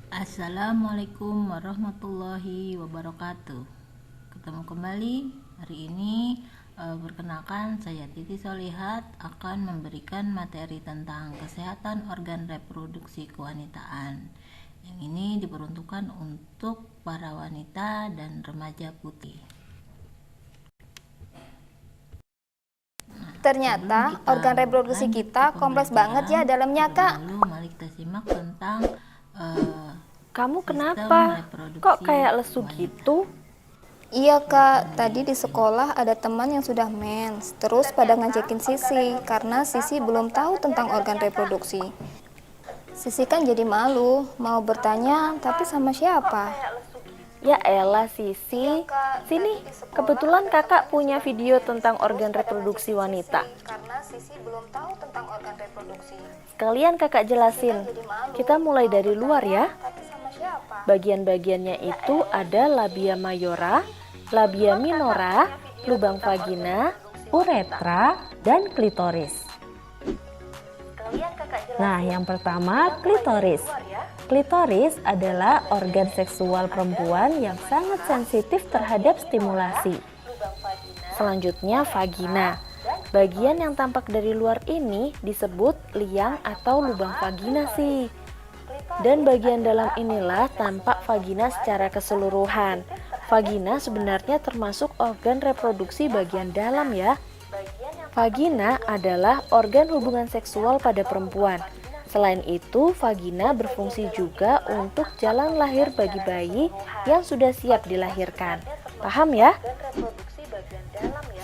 Assalamualaikum warahmatullahi wabarakatuh. Ketemu kembali hari ini. Perkenalkan, saya Titi Solihat akan memberikan materi tentang kesehatan organ reproduksi kewanitaan. Yang ini diperuntukkan untuk para wanita dan remaja putih. Ternyata organ reproduksi kita kompleks banget ya dalamnya, Kak. Lalu mari kita simak tentang Kamu kenapa? Kok kayak lesu gitu? Iya, Kak, tadi di sekolah ada teman yang sudah mens, terus pada ngajakin Sisi karena Sisi belum tahu tentang organ reproduksi. Sisi kan jadi malu, mau bertanya tapi sama siapa? Ya elah Sisi, sini, kebetulan kakak punya video tentang organ reproduksi wanita. Karena Sisi belum tahu tentang organ reproduksi. Sekalian kakak jelasin, kita mulai dari luar ya. Tapi sama siapa? Bagian-bagiannya itu ada labia mayora, labia minora, lubang vagina, uretra, dan klitoris. Nah, yang pertama klitoris. Klitoris adalah organ seksual perempuan yang sangat sensitif terhadap stimulasi. Selanjutnya vagina. Bagian yang tampak dari luar ini disebut liang atau lubang vagina sih. Dan bagian dalam inilah tampak vagina secara keseluruhan. Vagina sebenarnya termasuk organ reproduksi bagian dalam ya. Vagina adalah organ hubungan seksual pada perempuan. Selain itu, vagina berfungsi juga untuk jalan lahir bagi bayi yang sudah siap dilahirkan. Paham ya?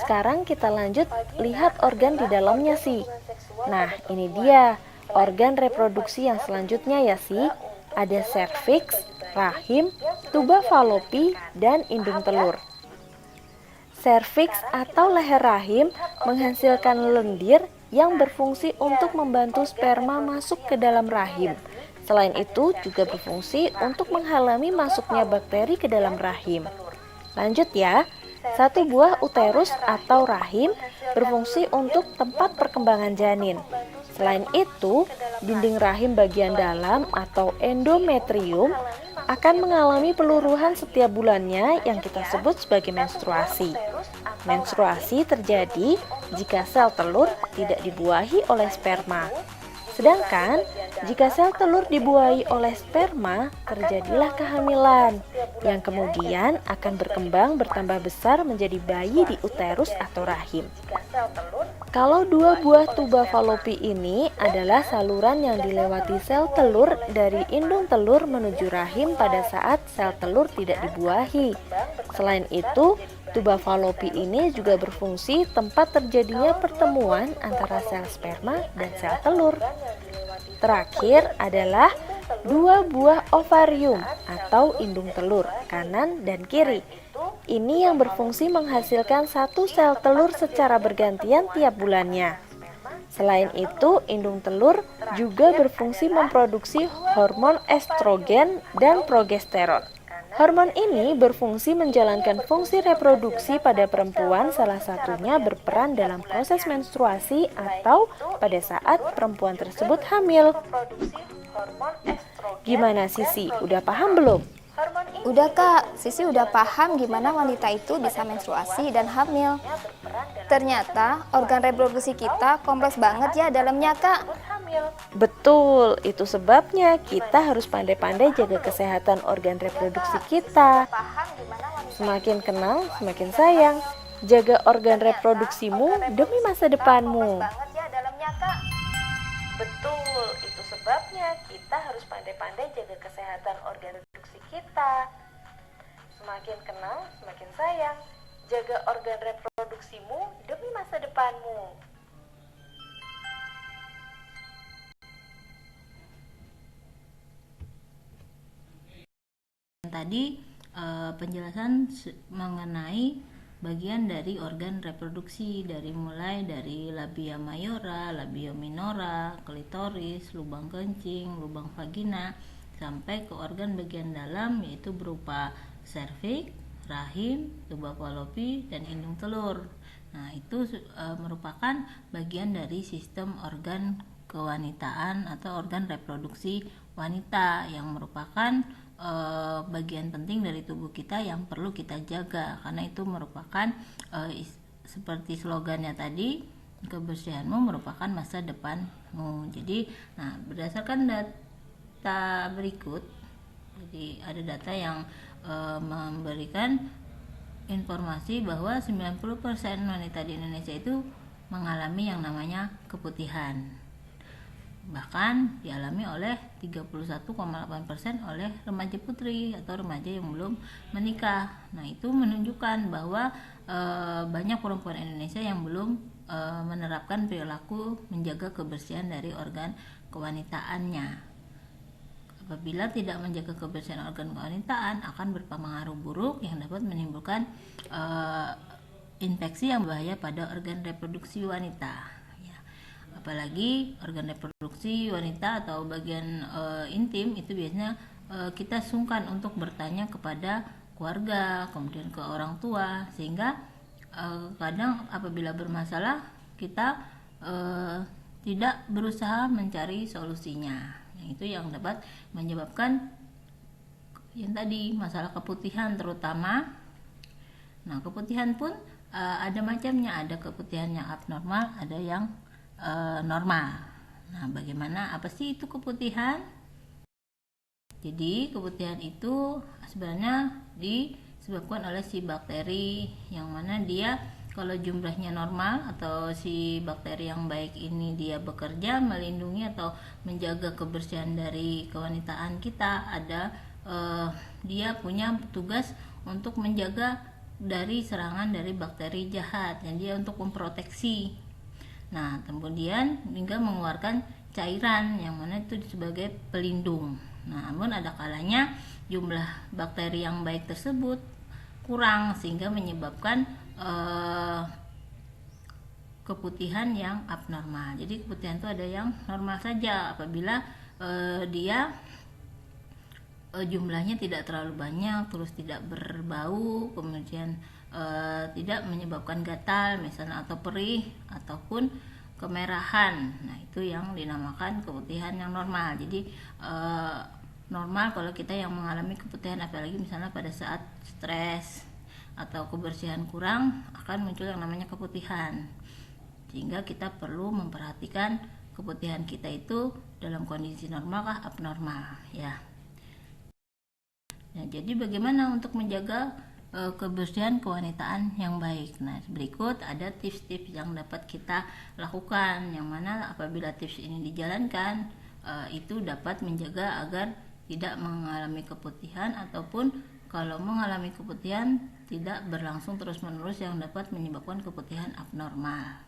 Sekarang kita lanjut lihat organ di dalamnya sih. Nah, ini dia organ reproduksi yang selanjutnya ya sih. Ada serviks, rahim, tuba falopi, dan indung telur. Serviks atau leher rahim menghasilkan lendir yang berfungsi untuk membantu sperma masuk ke dalam rahim. Selain itu juga berfungsi untuk menghalangi masuknya bakteri ke dalam rahim. Lanjut ya, satu buah uterus atau rahim berfungsi untuk tempat perkembangan janin. Selain itu, dinding rahim bagian dalam atau endometrium akan mengalami peluruhan setiap bulannya yang kita sebut sebagai menstruasi. Menstruasi terjadi jika sel telur tidak dibuahi oleh sperma. Sedangkan jika sel telur dibuahi oleh sperma, terjadilah kehamilan yang kemudian akan berkembang bertambah besar menjadi bayi di uterus atau rahim. Kalau dua buah tuba falopi ini adalah saluran yang dilewati sel telur dari indung telur menuju rahim pada saat sel telur tidak dibuahi. Selain itu, tuba falopi ini juga berfungsi tempat terjadinya pertemuan antara sel sperma dan sel telur. Terakhir adalah dua buah ovarium atau indung telur, kanan dan kiri. Ini yang berfungsi menghasilkan satu sel telur secara bergantian tiap bulannya. Selain itu, indung telur juga berfungsi memproduksi hormon estrogen dan progesteron. Hormon ini berfungsi menjalankan fungsi reproduksi pada perempuan, salah satunya berperan dalam proses menstruasi atau pada saat perempuan tersebut hamil. Gimana Sisi, udah paham belum? Udah, Kak, Sisi udah paham gimana wanita itu bisa menstruasi dan hamil. Ternyata organ reproduksi kita kompleks banget ya dalamnya, Kak. Betul, itu sebabnya kita harus pandai-pandai jaga kesehatan organ reproduksi kita. Semakin kenal, semakin sayang. Jaga organ reproduksimu demi masa depanmu. Betul, itu sebabnya kita harus pandai-pandai jaga kesehatan organ reproduksi kita. Semakin kenal, semakin sayang. Jaga organ reproduksimu demi masa depanmu. Tadi penjelasan mengenai bagian dari organ reproduksi mulai dari labia mayora, labia minora, klitoris, lubang kencing, lubang vagina sampai ke organ bagian dalam yaitu berupa serviks, rahim, tuba falopi, dan indung telur. Nah, itu merupakan bagian dari sistem organ kewanitaan atau organ reproduksi wanita yang merupakan bagian penting dari tubuh kita yang perlu kita jaga, karena itu merupakan seperti slogannya tadi, kebersihanmu merupakan masa depanmu. Jadi, nah, berdasarkan data berikut, jadi ada data yang memberikan informasi bahwa 90% wanita di Indonesia itu mengalami yang namanya keputihan. Bahkan dialami oleh 31,8% oleh remaja putri atau remaja yang belum menikah. Nah, itu menunjukkan bahwa banyak perempuan Indonesia yang belum menerapkan perilaku menjaga kebersihan dari organ kewanitaannya. Apabila tidak menjaga kebersihan organ kewanitaan, akan berpengaruh buruk yang dapat menimbulkan infeksi yang berbahaya pada organ reproduksi wanita. Apalagi organ reproduksi wanita atau bagian intim itu biasanya kita sungkan untuk bertanya kepada keluarga, kemudian ke orang tua, sehingga kadang apabila bermasalah kita tidak berusaha mencari solusinya. Nah, itu yang dapat menyebabkan yang tadi masalah keputihan terutama. Nah, keputihan pun ada macamnya, ada keputihan yang abnormal, ada yang normal. Nah, bagaimana, apa sih itu keputihan? Jadi keputihan itu sebenarnya disebabkan oleh si bakteri, yang mana dia kalau jumlahnya normal atau si bakteri yang baik ini dia bekerja melindungi atau menjaga kebersihan dari kewanitaan kita, ada dia punya tugas untuk menjaga dari serangan dari bakteri jahat, dan dia untuk memproteksi. Nah, kemudian hingga mengeluarkan cairan yang mana itu sebagai pelindung. Nah, namun ada kalanya jumlah bakteri yang baik tersebut kurang sehingga menyebabkan keputihan yang abnormal. Jadi keputihan itu ada yang normal saja apabila dia jumlahnya tidak terlalu banyak, terus tidak berbau, kemudian tidak menyebabkan gatal misalnya atau perih ataupun kemerahan. Nah, itu yang dinamakan keputihan yang normal. Jadi normal kalau kita yang mengalami keputihan, apalagi misalnya pada saat stres atau kebersihan kurang, akan muncul yang namanya keputihan. Sehingga kita perlu memperhatikan keputihan kita itu dalam kondisi normal kah abnormal, ya. Nah, jadi bagaimana untuk menjaga kebersihan kewanitaan yang baik? Nah, berikut ada tips-tips yang dapat kita lakukan, yang mana apabila tips ini dijalankan itu dapat menjaga agar tidak mengalami keputihan, ataupun kalau mengalami keputihan tidak berlangsung terus-menerus yang dapat menyebabkan keputihan abnormal.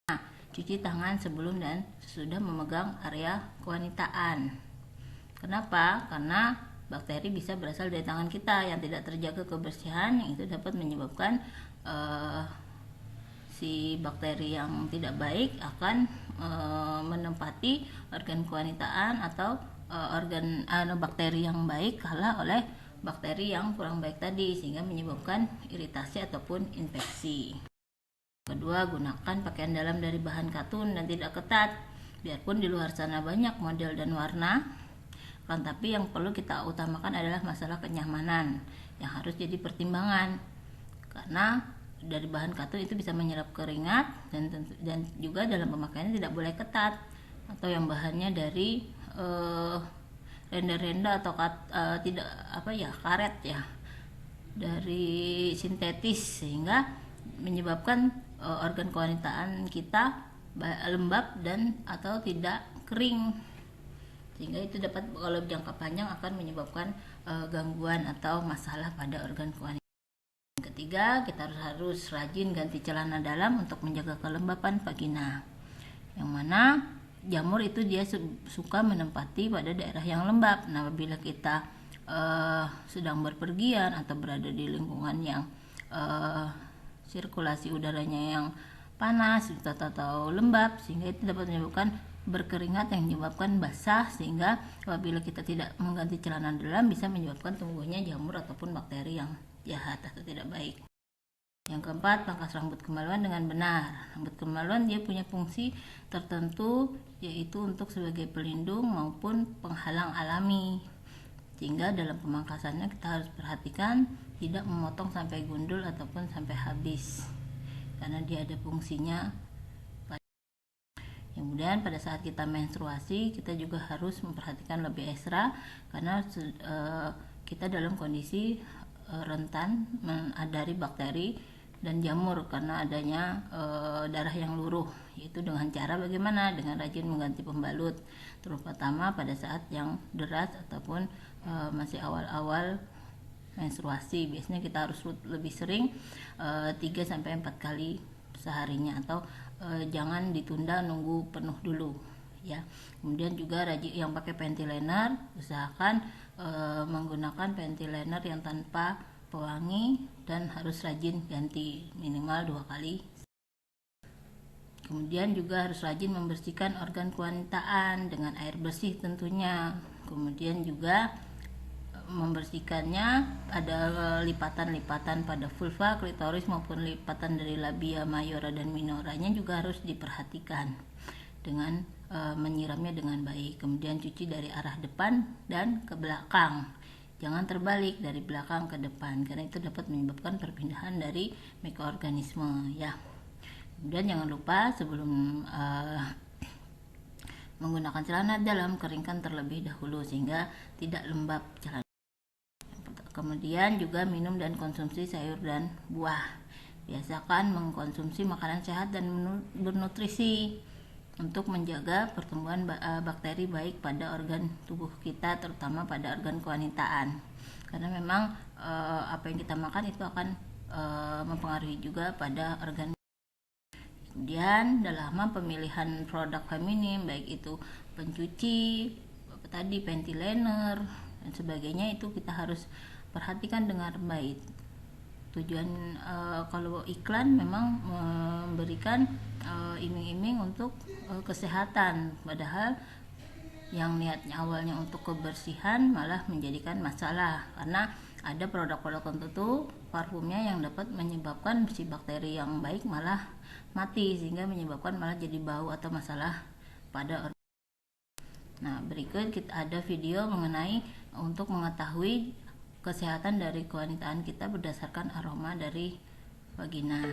Nah, cuci tangan sebelum dan sesudah memegang area kewanitaan. Kenapa? Karena bakteri bisa berasal dari tangan kita yang tidak terjaga kebersihan, yang itu dapat menyebabkan si bakteri yang tidak baik akan menempati organ kewanitaan atau organ bakteri yang baik kalah oleh bakteri yang kurang baik tadi, sehingga menyebabkan iritasi ataupun infeksi. Kedua, gunakan pakaian dalam dari bahan katun dan tidak ketat. Biarpun di luar sana banyak model dan warna, kan, tapi yang perlu kita utamakan adalah masalah kenyamanan yang harus jadi pertimbangan, karena dari bahan katun itu bisa menyerap keringat, dan juga dalam pemakaiannya tidak boleh ketat, atau yang bahannya dari renda-renda atau tidak karet ya, dari sintetis, sehingga menyebabkan organ kewanitaan kita lembab dan atau tidak kering, sehingga itu dapat kalau jangka panjang akan menyebabkan gangguan atau masalah pada organ kewanitaan. Ketiga, kita harus rajin ganti celana dalam untuk menjaga kelembapan vagina, yang mana jamur itu dia suka menempati pada daerah yang lembab. Nah, apabila kita sedang berpergian atau berada di lingkungan yang sirkulasi udaranya yang panas atau lembab, sehingga itu dapat menyebabkan berkeringat yang menyebabkan basah, sehingga apabila kita tidak mengganti celana dalam bisa menyebabkan tumbuhnya jamur ataupun bakteri yang jahat atau tidak baik. Yang keempat, pangkas rambut kemaluan dengan benar. Rambut kemaluan dia punya fungsi tertentu yaitu untuk sebagai pelindung maupun penghalang alami. Sehingga dalam pemangkasannya kita harus perhatikan tidak memotong sampai gundul ataupun sampai habis, karena dia ada fungsinya. Kemudian pada saat kita menstruasi, kita juga harus memperhatikan lebih ekstra karena kita dalam kondisi rentan dari bakteri dan jamur karena adanya darah yang luruh. Yaitu dengan cara bagaimana? Dengan rajin mengganti pembalut, terutama pada saat yang deras ataupun masih awal-awal menstruasi. Biasanya kita harus lebih sering 3-4 kali seharinya, atau jangan ditunda nunggu penuh dulu ya. Kemudian juga rajin yang pakai panty liner, usahakan menggunakan panty liner yang tanpa pewangi dan harus rajin ganti minimal 2 kali. Kemudian juga harus rajin membersihkan organ kewanitaan dengan air bersih tentunya. Kemudian juga membersihkannya ada lipatan-lipatan pada vulva, klitoris maupun lipatan dari labia mayora dan minoranya juga harus diperhatikan dengan menyiramnya dengan baik. Kemudian cuci dari arah depan dan ke belakang, jangan terbalik dari belakang ke depan karena itu dapat menyebabkan perpindahan dari mikroorganisme ya. Kemudian jangan lupa sebelum menggunakan celana dalam, keringkan terlebih dahulu sehingga tidak lembab celana. Kemudian juga minum dan konsumsi sayur dan buah. Biasakan mengkonsumsi makanan sehat dan bernutrisi untuk menjaga pertumbuhan bakteri baik pada organ tubuh kita, terutama pada organ kewanitaan. Karena memang apa yang kita makan itu akan mempengaruhi juga pada organ. Kemudian dalam pemilihan produk feminin, baik itu pencuci, panty liner dan sebagainya, itu kita harus perhatikan dengan baik. Tujuan kalau iklan memang memberikan iming-iming untuk kesehatan, padahal yang niatnya awalnya untuk kebersihan malah menjadikan masalah karena ada produk-produk tertentu parfumnya yang dapat menyebabkan si bakteri yang baik malah mati sehingga menyebabkan malah jadi bau atau masalah pada organ. Nah, berikut kita ada video mengenai untuk mengetahui kesehatan dari kewanitaan kita berdasarkan aroma dari vagina.